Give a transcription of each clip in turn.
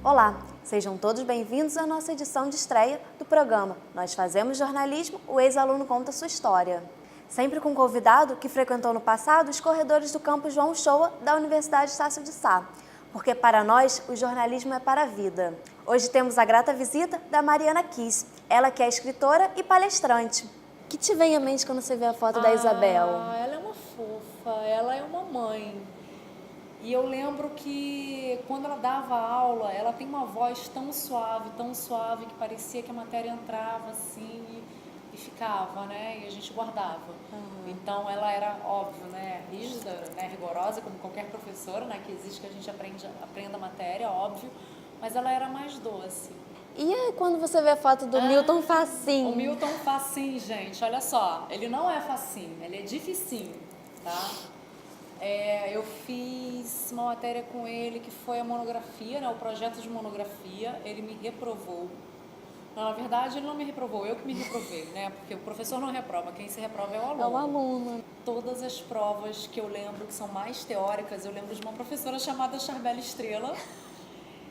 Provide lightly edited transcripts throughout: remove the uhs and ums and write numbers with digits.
Olá, sejam todos bem-vindos à nossa edição de estreia do programa Nós Fazemos Jornalismo, o ex-aluno conta sua história. Sempre com um convidado que frequentou no passado os corredores do campus João Uchoa da Universidade Estácio de Sá, porque para nós o jornalismo é para a vida. Hoje temos a grata visita da Mariana Kiss, ela que é escritora e palestrante. O que te vem à mente quando você vê a foto da Isabel? Ela é uma fofa, ela é uma mãe. E eu lembro que quando ela dava aula, ela tem uma voz tão suave, que parecia que a matéria entrava assim e ficava, né? E a gente guardava. Então ela era, óbvio, né? Rígida, né? Rigorosa, como qualquer professora, né? Que existe que a gente aprenda a matéria, óbvio. Mas ela era mais doce. E quando você vê a foto do Milton Facim? O Milton Facim, gente, olha só. Ele não é facinho, ele é dificinho, tá? Eu fiz uma matéria com ele que foi a monografia, né, o projeto de monografia. Ele me reprovou. Não, na verdade, ele não me reprovou, eu que me reprovei, né? Porque o professor não reprova, quem se reprova é o aluno. É o aluno. Todas as provas que eu lembro que são mais teóricas, eu lembro de uma professora chamada Charbel Estrela,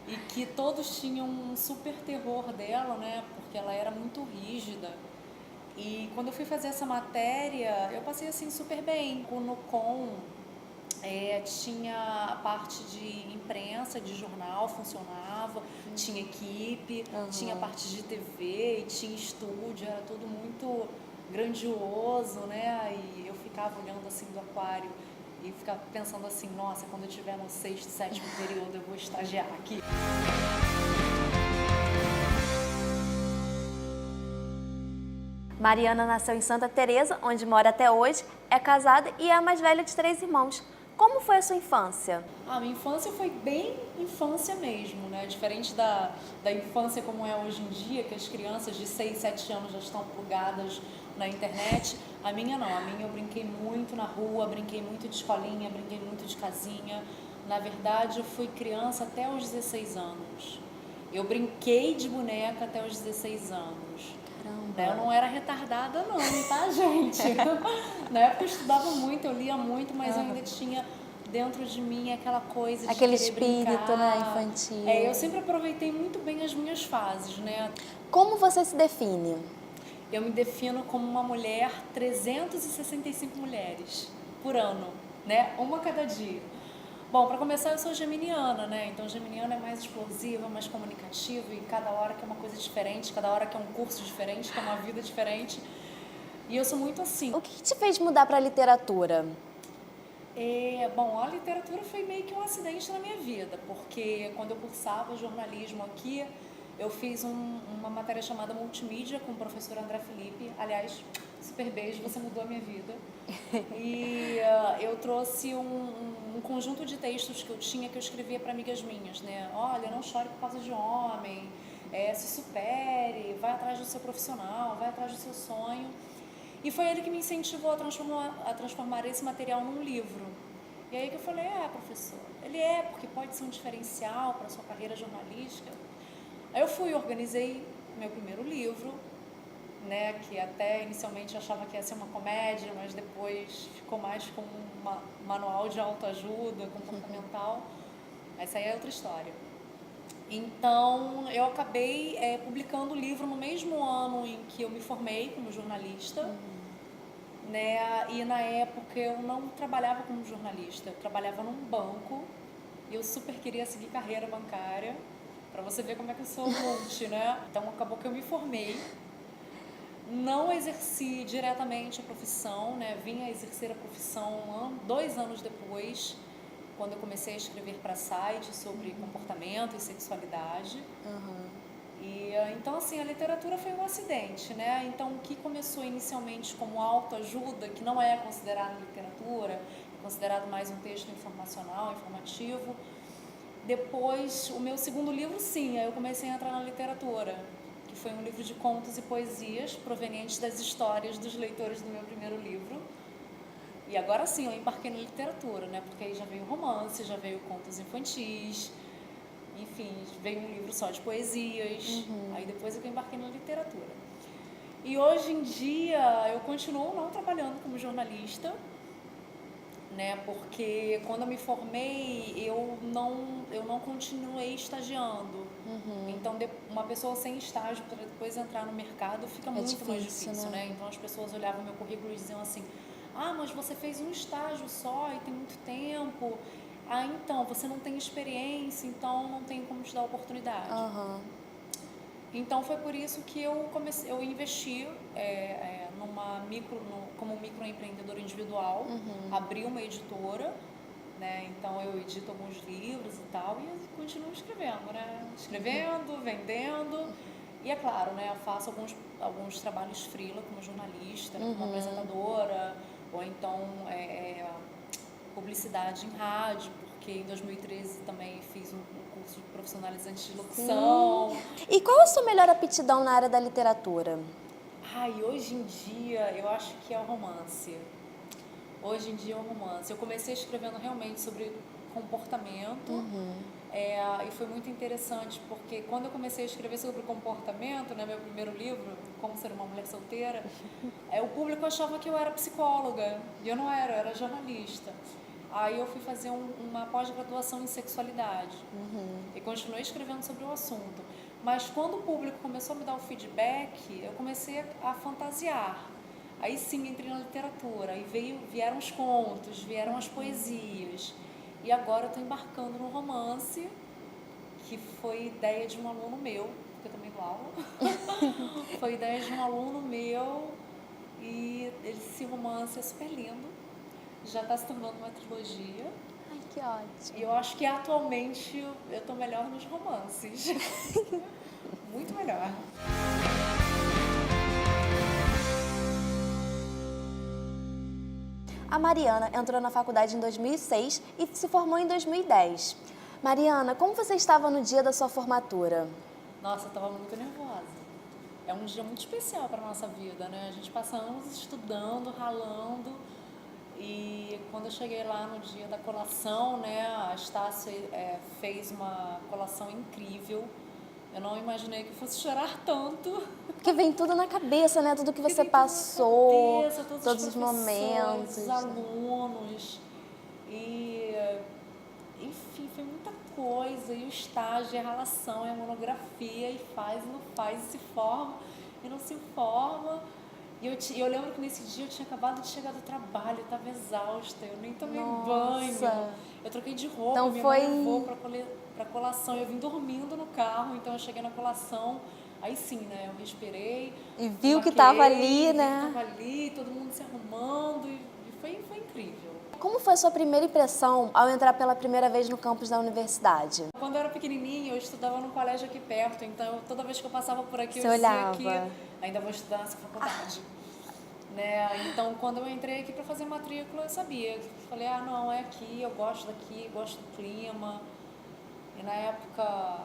e que todos tinham um super terror dela, né? Porque ela era muito rígida. E quando eu fui fazer essa matéria, eu passei assim super bem. No Com tinha a parte de imprensa, de jornal, funcionava, tinha equipe, tinha a parte de TV, e tinha estúdio, era tudo muito grandioso, né? E eu ficava olhando assim do aquário e ficava pensando assim, nossa, quando eu estiver no 6º, 7º período eu vou estagiar aqui. Mariana nasceu em Santa Teresa, onde mora até hoje, é casada e é a mais velha de 3 irmãos. Como foi a sua infância? A minha infância foi bem infância mesmo, né? Diferente da infância como é hoje em dia, que as crianças de 6, 7 anos já estão plugadas na internet. A minha não, a minha eu brinquei muito na rua, brinquei muito de escolinha, brinquei muito de casinha. Na verdade, eu fui criança até os 16 anos. Eu brinquei de boneca até os 16 anos. Eu não era retardada não, tá, gente? Na época eu estudava muito, eu lia muito, mas eu ainda tinha dentro de mim aquela coisa de aquele querer espírito, brincar. né, infantil. Eu sempre aproveitei muito bem as minhas fases, né? Como você se define? Eu me defino como uma mulher 365 mulheres por ano, né? Uma cada dia. Bom, para começar, eu sou geminiana, né? Então, geminiana é mais explosiva, mais comunicativa, e cada hora que é uma coisa diferente, cada hora que é um curso diferente, que é uma vida diferente. E eu sou muito assim. O que te fez mudar para a literatura? Bom, a literatura foi meio que um acidente na minha vida, porque quando eu cursava jornalismo aqui, eu fiz uma matéria chamada Multimídia com o professor André Felipe. Aliás, super beijo, você mudou a minha vida. E eu trouxe um conjunto de textos que eu tinha, que eu escrevia para amigas minhas, né? Olha, não chore por causa de homem, se supere, vai atrás do seu profissional, vai atrás do seu sonho. E foi ele que me incentivou a transformar esse material num livro. E aí que eu falei, professor, ele porque pode ser um diferencial para a sua carreira jornalística. Aí eu fui, organizei meu primeiro livro, né, que até inicialmente eu achava que ia ser uma comédia, mas depois ficou mais como um manual de autoajuda, comportamental. Essa aí é outra história. Então, eu acabei publicando o livro no mesmo ano em que eu me formei como jornalista, né, e na época eu não trabalhava como jornalista, eu trabalhava num banco e eu super queria seguir carreira bancária, para você ver como é que eu sou multi, né? Então, acabou que eu me formei. Não exerci diretamente a profissão, né? Vim a exercer a profissão 2 anos depois, quando eu comecei a escrever para site sobre comportamento e sexualidade. Então, assim, a literatura foi um acidente, né? Então, o que começou inicialmente como autoajuda, que não é considerado literatura, é considerado mais um texto informativo. Depois, o meu segundo livro, sim, aí eu comecei a entrar na literatura, que foi um livro de contos e poesias provenientes das histórias dos leitores do meu primeiro livro. E agora sim, eu embarquei na literatura, né? Porque aí já veio romance, já veio contos infantis, enfim, veio um livro só de poesias. Aí depois eu embarquei na literatura. E hoje em dia eu continuo não trabalhando como jornalista, né? Porque quando eu me formei, eu não continuei estagiando. Então, uma pessoa sem estágio para depois entrar no mercado fica muito mais difícil, né? Então, as pessoas olhavam meu currículo e diziam assim: ah, mas você fez um estágio só e tem muito tempo. Ah, então, você não tem experiência, então não tem como te dar oportunidade. Então, foi por isso que eu investi como microempreendedora individual, abri uma editora, né? Então, eu edito alguns livros e tal, e eu continuo escrevendo, né? Escrevendo, vendendo, e é claro, né? Eu faço alguns trabalhos freela como jornalista, como apresentadora, ou então publicidade em rádio, porque em 2013 também fiz um curso de profissionalizante de locução. E qual a sua melhor aptidão na área da literatura? Hoje em dia eu acho que é o romance. Hoje em dia é o romance. Eu comecei escrevendo realmente sobre comportamento. E foi muito interessante, porque quando eu comecei a escrever sobre comportamento, né, meu primeiro livro, Como Ser uma Mulher Solteira, o público achava que eu era psicóloga, e eu não era, eu era jornalista. Aí eu fui fazer uma pós-graduação em sexualidade e continuei escrevendo sobre o assunto. Mas quando o público começou a me dar o feedback, eu comecei a fantasiar. Aí sim entrei na literatura, aí vieram os contos, vieram as poesias. E agora eu estou embarcando no romance, que foi ideia de um aluno meu, porque eu também dou aula. Foi ideia de um aluno meu e esse romance é super lindo. Já está se tornando uma trilogia. Ai, que ótimo. E eu acho que atualmente eu estou melhor nos romances. Muito melhor. A Mariana entrou na faculdade em 2006 e se formou em 2010. Mariana, como você estava no dia da sua formatura? Nossa, eu estava muito nervosa. É um dia muito especial para a nossa vida, né? A gente passa anos estudando, ralando. E quando eu cheguei lá no dia da colação, né, a Estácio fez uma colação incrível. Eu não imaginei que fosse chorar tanto. Porque vem tudo na cabeça, né? Tudo que você passou, todos os momentos. Os alunos. E, enfim, foi muita coisa. E o estágio, a relação, a monografia, e faz e não faz, e se forma e não se forma. E eu lembro que nesse dia eu tinha acabado de chegar do trabalho, eu estava exausta, eu nem tomei banho. Eu troquei de roupa, então minha mãe levou para colação, eu vim dormindo no carro, então eu cheguei na colação, aí sim, né, eu respirei. E viu que estava ali, né? Estava ali, todo mundo se arrumando, e foi incrível. Como foi a sua primeira impressão ao entrar pela primeira vez no campus da universidade? Quando eu era pequenininha, eu estudava num colégio aqui perto, então toda vez que eu passava por aqui, você eu dizia olhava. que ainda vou estudar nessa faculdade. Né? Então, quando eu entrei aqui para fazer matrícula, eu sabia. Falei, não, é aqui, eu gosto daqui, gosto do clima. E na época,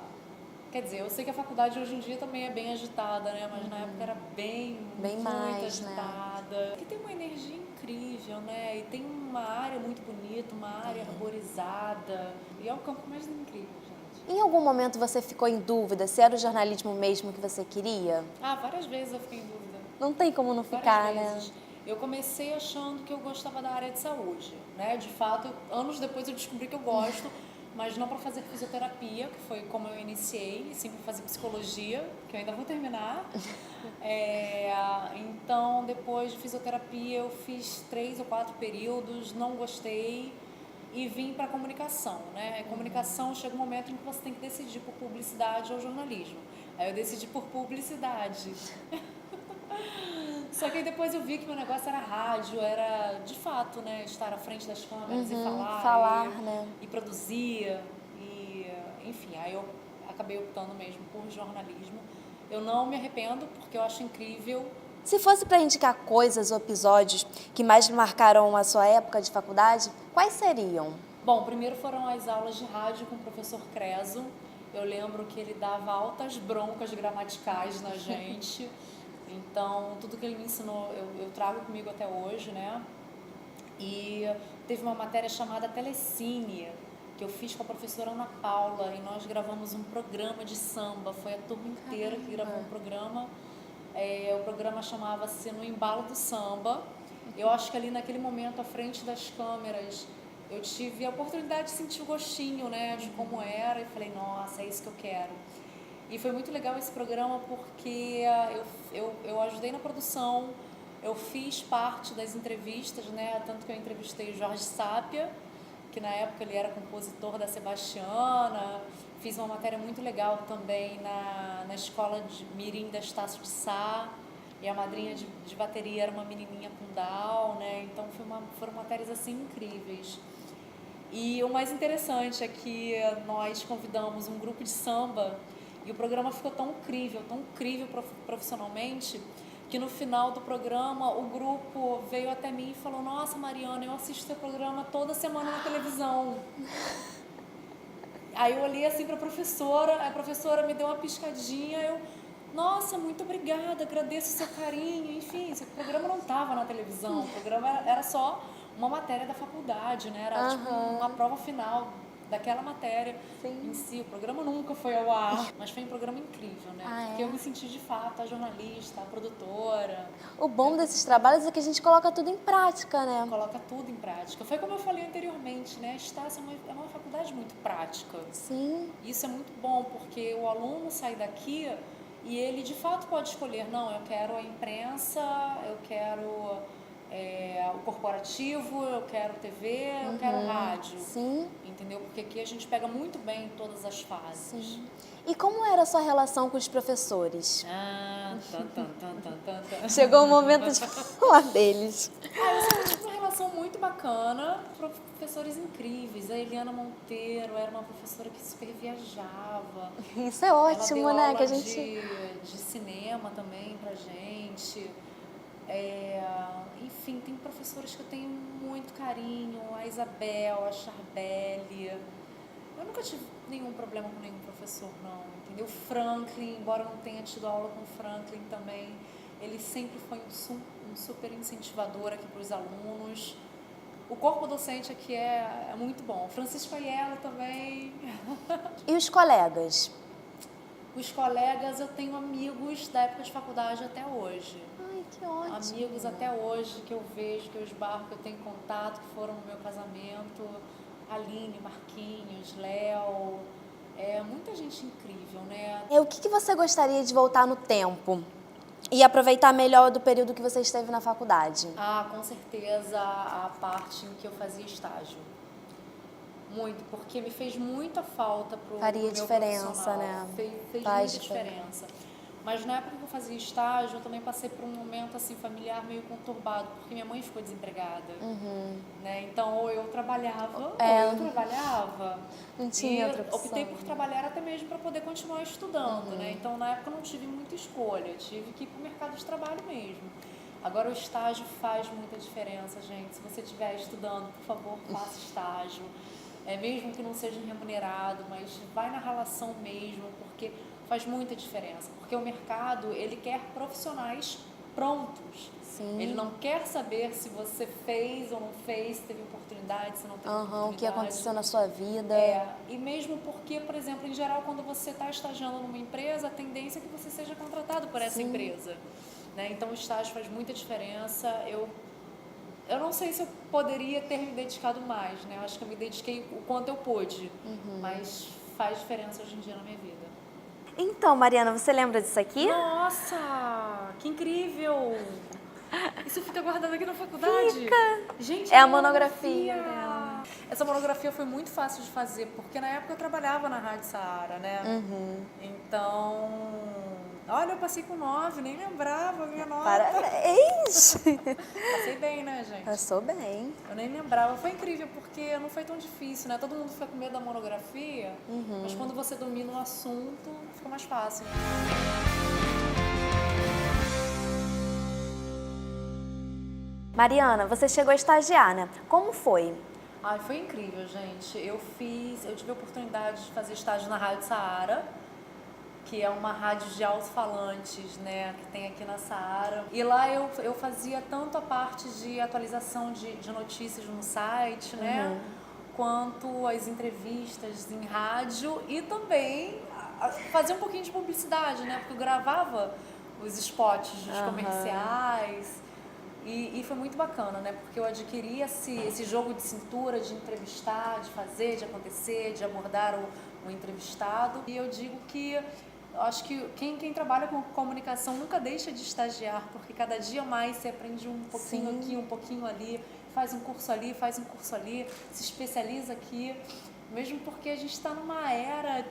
quer dizer, eu sei que a faculdade hoje em dia também é bem agitada, né? Mas na época era muito mais agitada. Né? Porque tem uma energia incrível, né? E tem uma área muito bonita, uma área arborizada. E é o campo mais incrível, gente. Em algum momento você ficou em dúvida se era o jornalismo mesmo que você queria? Várias vezes eu fiquei em dúvida. Não tem como não ficar, né? Eu comecei achando que eu gostava da área de saúde, né? De fato, anos depois eu descobri que eu gosto, mas não para fazer fisioterapia, que foi como eu iniciei, sim para fazer psicologia, que eu ainda vou terminar. Então, depois de fisioterapia, eu fiz 3 ou 4 períodos, não gostei e vim para comunicação, né? Comunicação chega um momento em que você tem que decidir por publicidade ou jornalismo. Aí eu decidi por publicidade. Só que aí depois eu vi que meu negócio era rádio, era de fato, né, estar à frente das câmeras e falar né? E produzir, enfim, aí eu acabei optando mesmo por jornalismo. Eu não me arrependo, porque eu acho incrível. Se fosse para indicar coisas ou episódios que mais marcaram a sua época de faculdade, quais seriam? Bom, primeiro foram as aulas de rádio com o professor Creso. Eu lembro que ele dava altas broncas gramaticais na gente. Então, tudo que ele me ensinou, eu trago comigo até hoje, né? E teve uma matéria chamada Telecine, que eu fiz com a professora Ana Paula, e nós gravamos um programa de samba. Foi a turma inteira que gravou um programa. O programa chamava-se No Embalo do Samba. Eu acho que ali naquele momento, à frente das câmeras, eu tive a oportunidade de sentir o gostinho, né, de como era, e falei, nossa, é isso que eu quero. E foi muito legal esse programa porque eu ajudei na produção, eu fiz parte das entrevistas, né, tanto que eu entrevistei o Jorge Sápia, que na época ele era compositor da Sebastiana. Fiz uma matéria muito legal também na escola de Mirim da Estácio de Sá, e a madrinha de bateria era uma menininha com Down, né? Então foram matérias assim incríveis. E o mais interessante é que nós convidamos um grupo de samba e o programa ficou tão incrível profissionalmente, que no final do programa o grupo veio até mim e falou, nossa, Mariana, eu assisto seu programa toda semana na televisão. Aí eu olhei assim para a professora me deu uma piscadinha, nossa, muito obrigada, agradeço o seu carinho, enfim, esse programa não estava na televisão, o programa era só uma matéria da faculdade, né? Era tipo uma prova final daquela matéria em si. O programa nunca foi ao ar, mas foi um programa incrível, né? Porque eu me senti de fato a jornalista, a produtora. O bom desses trabalhos é que a gente coloca tudo em prática, né? Coloca tudo em prática. Foi como eu falei anteriormente, né? A Estácio é uma faculdade muito prática. Sim. Isso é muito bom, porque o aluno sai daqui e ele de fato pode escolher, não, eu quero a imprensa, eu quero o corporativo, eu quero TV, eu quero rádio. Sim. Entendeu? Porque aqui a gente pega muito bem todas as fases. Sim. E como era a sua relação com os professores? Chegou o momento de falar deles. Eu sempre tive uma relação muito bacana, professores incríveis. A Eliana Monteiro era uma professora que super viajava. Isso é ótimo, ela deu né? aula Que a gente... de cinema também pra gente. Enfim, tem professores que eu tenho muito carinho, a Isabel, a Charbelli. Eu nunca tive nenhum problema com nenhum professor, não, entendeu? O Franklin, embora eu não tenha tido aula com o Franklin também, ele sempre foi um super incentivador aqui para os alunos. O corpo docente aqui é muito bom. Francisco Aiello também. E os colegas? Os colegas, eu tenho amigos da época de faculdade até hoje. Ai, que ótimo. Amigos até hoje que eu vejo, que eu esbarro, que eu tenho contato, que foram no meu casamento. Aline, Marquinhos, Léo, muita gente incrível, né? O que você gostaria de voltar no tempo e aproveitar melhor do período que você esteve na faculdade? Com certeza a parte em que eu fazia estágio. Muito, porque me fez muita falta pro Faria meu diferença, profissional. né? Fez muita diferença. Mas na época que eu fazia estágio, eu também passei por um momento assim, familiar meio conturbado, porque minha mãe ficou desempregada. Né? Então, ou eu trabalhava, ou eu trabalhava. Não tinha outra opção. Optei por trabalhar até mesmo para poder continuar estudando. Né? Então, na época, eu não tive muita escolha, tive que ir para o mercado de trabalho mesmo. Agora, o estágio faz muita diferença, gente. Se você estiver estudando, por favor, faça estágio. Mesmo que não seja remunerado, mas vai na relação mesmo, porque faz muita diferença. Porque o mercado, ele quer profissionais prontos. Sim. Ele não quer saber se você fez ou não fez, se teve oportunidade, se não teve oportunidade. O que aconteceu na sua vida. E mesmo porque, por exemplo, em geral, quando você está estagiando numa empresa, a tendência é que você seja contratado por essa empresa. Né? Então, o estágio faz muita diferença. Eu não sei se eu poderia ter me dedicado mais, né? Eu acho que eu me dediquei o quanto eu pude, mas faz diferença hoje em dia na minha vida. Então, Mariana, você lembra disso aqui? Nossa, que incrível! Isso fica guardado aqui na faculdade? Fica! Gente, é a monografia dela. Essa monografia foi muito fácil de fazer, porque na época eu trabalhava na Rádio Saara, né? Então... Olha, eu passei com 9, nem lembrava a minha nota. Parabéns! Passei bem, né, gente? Passou bem. Eu nem lembrava. Foi incrível, porque não foi tão difícil, né? Todo mundo fica com medo da monografia, mas quando você domina o assunto, fica mais fácil. Mariana, você chegou a estagiar, né? Como foi? Foi incrível, gente. Eu tive a oportunidade de fazer estágio na Rádio Saara, que é uma rádio de alto-falantes, né, que tem aqui na Saara. E lá eu fazia tanto a parte de atualização de notícias no site, né, quanto as entrevistas em rádio e também fazia um pouquinho de publicidade, né, porque eu gravava os spots dos comerciais. E foi muito bacana, né? Porque eu adquiri esse jogo de cintura, de entrevistar, de fazer, de acontecer, de abordar o entrevistado. E eu digo que eu acho que quem trabalha com comunicação nunca deixa de estagiar, porque cada dia mais você aprende um pouquinho aqui, um pouquinho ali, faz um curso ali, se especializa aqui. Mesmo porque a gente está numa era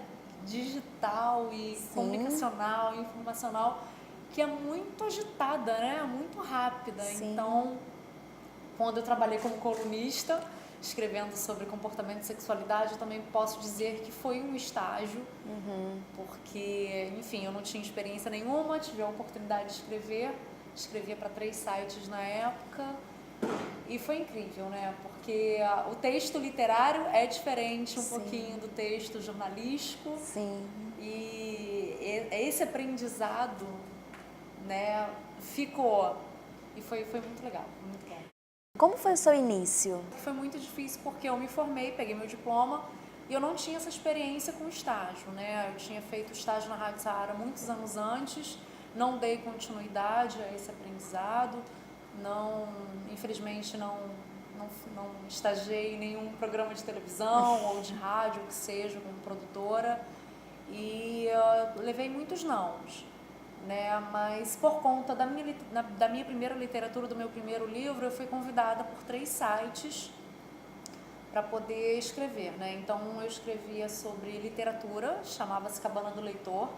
digital e comunicacional, informacional, que é muito agitada, né? Muito rápida. Então, quando eu trabalhei como colunista, escrevendo sobre comportamento e sexualidade, eu também posso dizer que foi um estágio, porque, enfim, eu não tinha experiência nenhuma, tive a oportunidade de escrever, escrevia para 3 sites na época, e foi incrível, né? Porque o texto literário é diferente um pouquinho do texto jornalístico, e esse aprendizado, né, ficou, e foi muito legal, muito bom. Como foi o seu início? Foi muito difícil porque eu me formei, peguei meu diploma e eu não tinha essa experiência com estágio, né? Eu tinha feito estágio na Rádio Saara muitos anos antes, não dei continuidade a esse aprendizado, infelizmente não estagiei em nenhum programa de televisão ou de rádio, que seja, como produtora, e levei muitos nãos, né? Mas por conta da minha primeira literatura, do meu primeiro livro, eu fui convidada por 3 sites para poder escrever, né? Então eu escrevia sobre literatura, chamava-se Cabana do Leitor,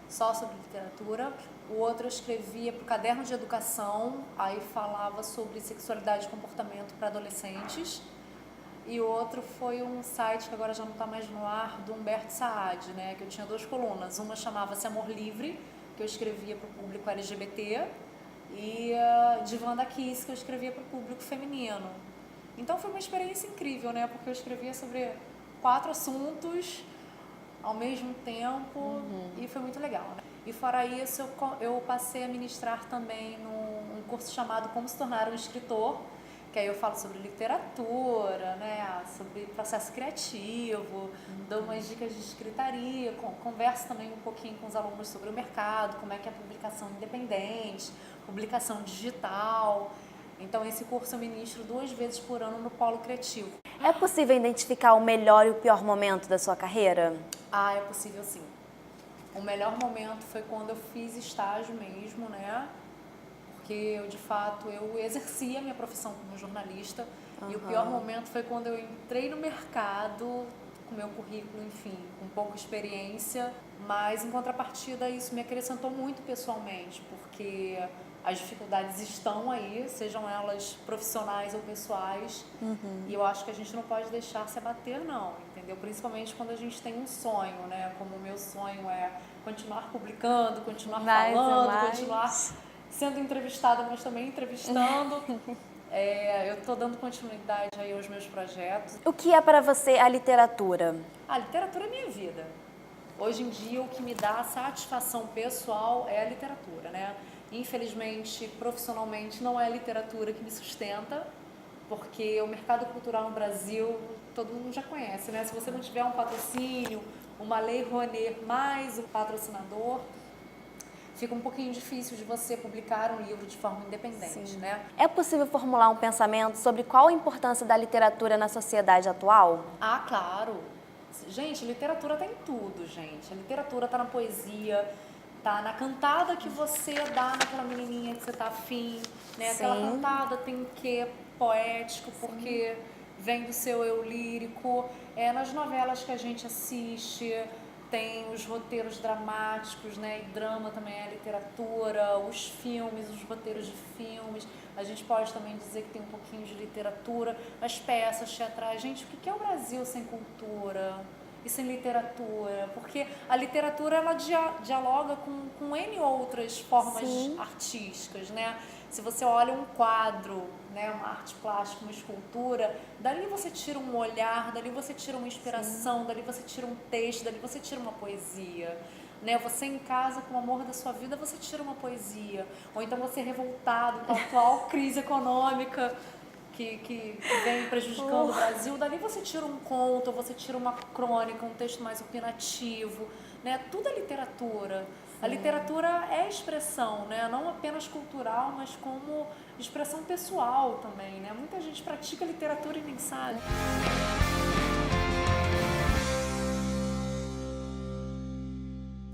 só sobre literatura. O outro eu escrevia para o Caderno de Educação, aí falava sobre sexualidade e comportamento para adolescentes. E o outro foi um site que agora já não está mais no ar, do Humberto Saad, né? Que eu tinha 2 colunas. Uma chamava-se Amor Livre, que eu escrevia para o público LGBT, e de Wanda Kiss, que eu escrevia para o público feminino. Então foi uma experiência incrível, né? Porque eu escrevia sobre 4 assuntos ao mesmo tempo e foi muito legal, né? E fora isso, eu passei a ministrar também num curso chamado Como se tornar um escritor, que aí eu falo sobre literatura, né, sobre processo criativo, dou umas dicas de escritaria, converso também um pouquinho com os alunos sobre o mercado, como é que é a publicação independente, publicação digital. Então esse curso eu ministro 2 vezes por ano no Polo Criativo. É possível identificar o melhor e o pior momento da sua carreira? Ah, é possível sim. O melhor momento foi quando eu fiz estágio mesmo, né? Porque eu, de fato, eu exercia a minha profissão como jornalista. E o pior momento foi quando eu entrei no mercado com meu currículo, enfim, com pouca experiência. Mas, em contrapartida, isso me acrescentou muito pessoalmente, porque as dificuldades estão aí, sejam elas profissionais ou pessoais. E eu acho que a gente não pode deixar se abater, não, entendeu? Principalmente quando a gente tem um sonho, né? Como o meu sonho é continuar publicando, continuar falando, continuar sendo entrevistada, mas também entrevistando. Eu estou dando continuidade aí aos meus projetos. O que é para você a literatura? A literatura é minha vida. Hoje em dia, o que me dá satisfação pessoal é a literatura, né? Infelizmente, profissionalmente, não é a literatura que me sustenta, porque o mercado cultural no Brasil, todo mundo já conhece, né? Se você não tiver um patrocínio, uma lei Rouanet mais o patrocinador, fica um pouquinho difícil de você publicar um livro de forma independente, né? É possível formular um pensamento sobre qual a importância da literatura na sociedade atual? Ah, claro! Gente, literatura tá em tudo, gente. A literatura tá na poesia, tá na cantada que você dá naquela menininha que você tá afim, né? Aquela cantada tem um quê poético, porque vem do seu eu lírico. Nas novelas que a gente assiste, tem os roteiros dramáticos, né? E drama também é literatura, os filmes, os roteiros de filmes. A gente pode também dizer que tem um pouquinho de literatura, as peças teatrais. Gente, o que é o Brasil sem cultura e sem literatura? Porque a literatura, ela dialoga com N outras formas artísticas, né? Se você olha um quadro, né, uma arte plástica, uma escultura, dali você tira um olhar, dali você tira uma inspiração, dali você tira um texto, dali você tira uma poesia. né? Você em casa, com o amor da sua vida, você tira uma poesia. Ou então você revoltado com a atual crise econômica que vem prejudicando o Brasil, dali você tira um conto, você tira uma crônica, um texto mais opinativo, né? Tudo é literatura. A literatura é expressão, né? Não apenas cultural, mas como expressão pessoal também, né? Muita gente pratica literatura e nem sabe.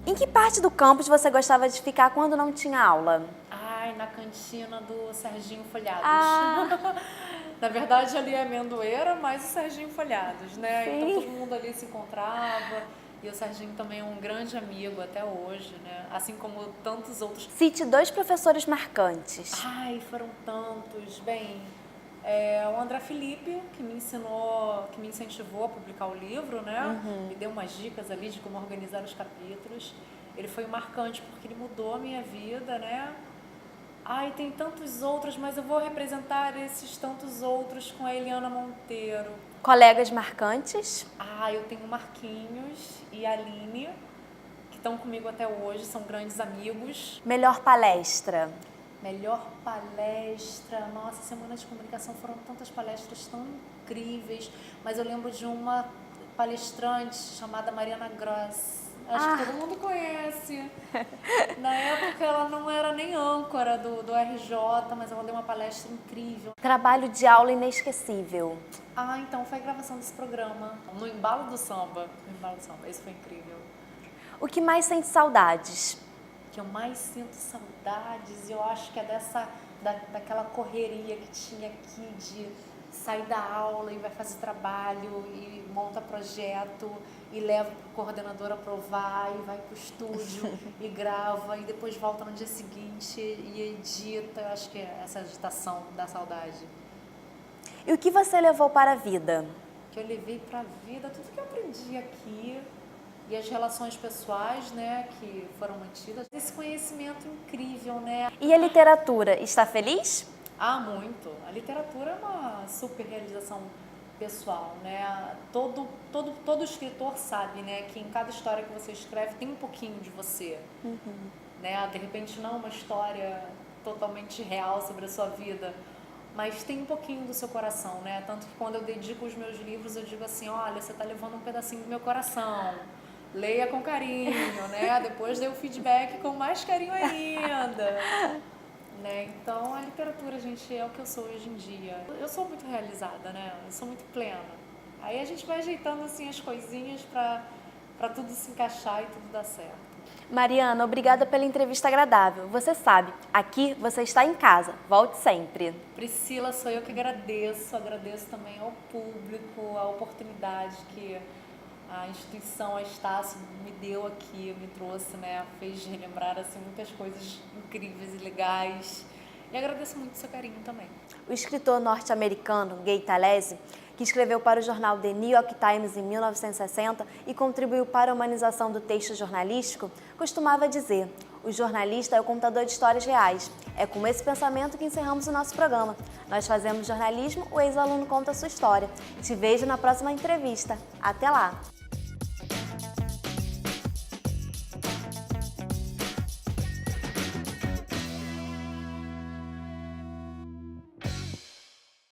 Em que parte do campus você gostava de ficar quando não tinha aula? Ai, na cantina do Serginho Folhados. Ah. Na verdade, ali é Amendoeira, mas o Serginho Folhados, né? Sim. Então todo mundo ali se encontrava. E o Serginho também é um grande amigo até hoje, né? Assim como tantos outros. Cite 2 professores marcantes. Ai, foram tantos. Bem, o André Felipe, que me ensinou, que me incentivou a publicar o livro, né? Me deu umas dicas ali de como organizar os capítulos. Ele foi marcante porque ele mudou a minha vida, né? Ai, tem tantos outros, mas eu vou representar esses tantos outros com a Eliana Monteiro. Colegas marcantes? Ah, eu tenho o Marquinhos e a Aline, que estão comigo até hoje, são grandes amigos. Melhor palestra? Melhor palestra, nossa, Semana de Comunicação foram tantas palestras tão incríveis, mas eu lembro de uma palestrante chamada Mariana Gross. Acho que todo mundo conhece. Na época ela não era nem âncora do RJ, mas ela deu uma palestra incrível. Trabalho de aula inesquecível? Ah, então foi a gravação desse programa, no Embalo do Samba. No Embalo do Samba, isso foi incrível. O que mais sente saudades? O que eu mais sinto saudades, eu acho que é daquela correria que tinha aqui de sair da aula e vai fazer trabalho e monta projeto e leva para o coordenador aprovar e vai para o estúdio e grava e depois volta no dia seguinte e edita. Eu acho que é essa agitação da saudade. E o que você levou para a vida? Que eu levei para a vida, tudo que eu aprendi aqui e as relações pessoais, né, que foram mantidas. Esse conhecimento incrível, né? E a literatura, está feliz? Ah, muito. A literatura é uma super realização pessoal, né? Todo escritor sabe, né, que em cada história que você escreve tem um pouquinho de você, né? De repente não uma história totalmente real sobre a sua vida, mas tem um pouquinho do seu coração, né? Tanto que quando eu dedico os meus livros, eu digo assim, olha, você está levando um pedacinho do meu coração. Leia com carinho, né? Depois dê o feedback com mais carinho ainda. Né? Então, a literatura, gente, é o que eu sou hoje em dia. Eu sou muito realizada, né? Eu sou muito plena. Aí a gente vai ajeitando assim as coisinhas para tudo se encaixar e tudo dar certo. Mariana, obrigada pela entrevista agradável. Você sabe, aqui você está em casa. Volte sempre. Priscila, sou eu que agradeço. Agradeço também ao público, a oportunidade que a instituição, a Estácio, me deu aqui, me trouxe, né? Fez relembrar assim, muitas coisas incríveis e legais. E agradeço muito o seu carinho também. O escritor norte-americano Gay Talese, que escreveu para o jornal The New York Times em 1960 e contribuiu para a humanização do texto jornalístico, costumava dizer: o jornalista é o contador de histórias reais. É com esse pensamento que encerramos o nosso programa. Nós fazemos jornalismo, o ex-aluno conta a sua história. Te vejo na próxima entrevista. Até lá!